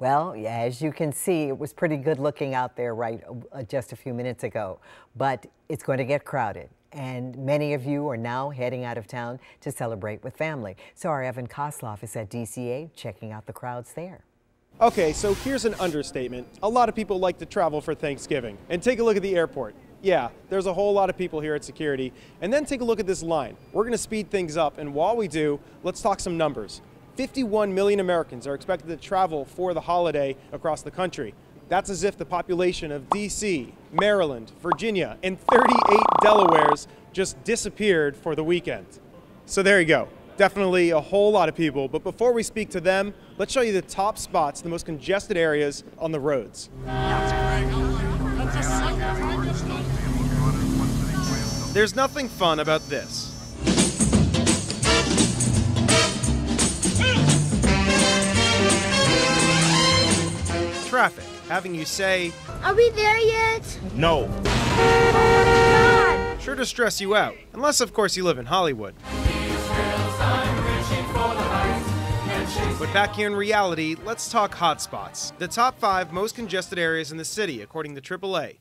Well, yeah, as you can see, it was pretty good looking out there just a few minutes ago, but it's going to get crowded. And many of you are now heading out of town to celebrate with family. So our Evan Koslof is at DCA checking out the crowds there. Okay, so here's an understatement. A lot of people like to travel for Thanksgiving. And take a look at the airport. Yeah, there's a whole lot of people here at security. And then take a look at this line. We're going to speed things up, and while we do, let's talk some numbers. 51 million Americans are expected to travel for the holiday across the country. That's as if the population of DC, Maryland, Virginia, and 38 Delawares just disappeared for the weekend. So there you go. Definitely a whole lot of people, but before we speak to them, let's show you the top spots, the most congested areas on the roads. There's nothing fun about this. Traffic, having you say, "Are we there yet?" No. God. Sure to stress you out, unless of course you live in Hollywood. But back here in reality, let's talk hotspots. The top 5 most congested areas in the city, according to AAA.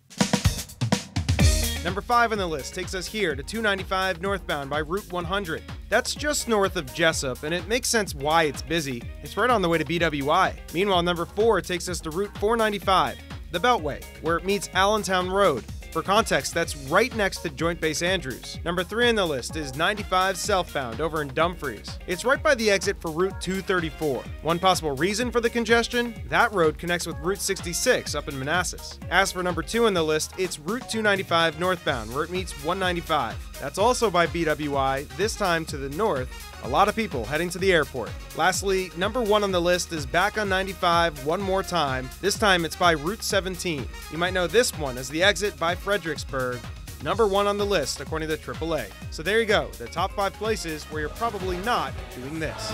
Number 5 on the list takes us here to 295 northbound by Route 100. That's just north of Jessup, and it makes sense why it's busy. It's right on the way to BWI. Meanwhile, number 4 takes us to Route 495, the Beltway, where it meets Allentown Road. For context, that's right next to Joint Base Andrews. Number 3 on the list is 95 southbound over in Dumfries. It's right by the exit for Route 234. One possible reason for the congestion? That road connects with Route 66 up in Manassas. As for number 2 on the list, it's Route 295 northbound where it meets 195. That's also by BWI, this time to the north. A lot of people heading to the airport. Lastly, number 1 on the list is back on 95 one more time. This time it's by Route 17. You might know this one as the exit by Fredericksburg. Number 1 on the list according to AAA. So there you go, the top 5 places where you're probably not doing this.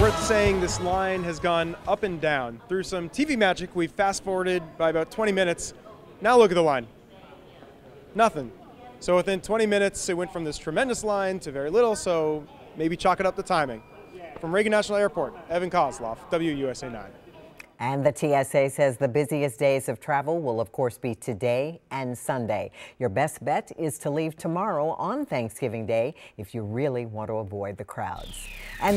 Worth saying this line has gone up and down. Through some TV magic, we've fast forwarded by about 20 minutes. Now look at the line. Nothing. So within 20 minutes, it went from this tremendous line to very little, so maybe chalk it up to timing. From Reagan National Airport, Evan Koslof, WUSA 9. And the TSA says the busiest days of travel will, of course, be today and Sunday. Your best bet is to leave tomorrow on Thanksgiving Day if you really want to avoid the crowds. And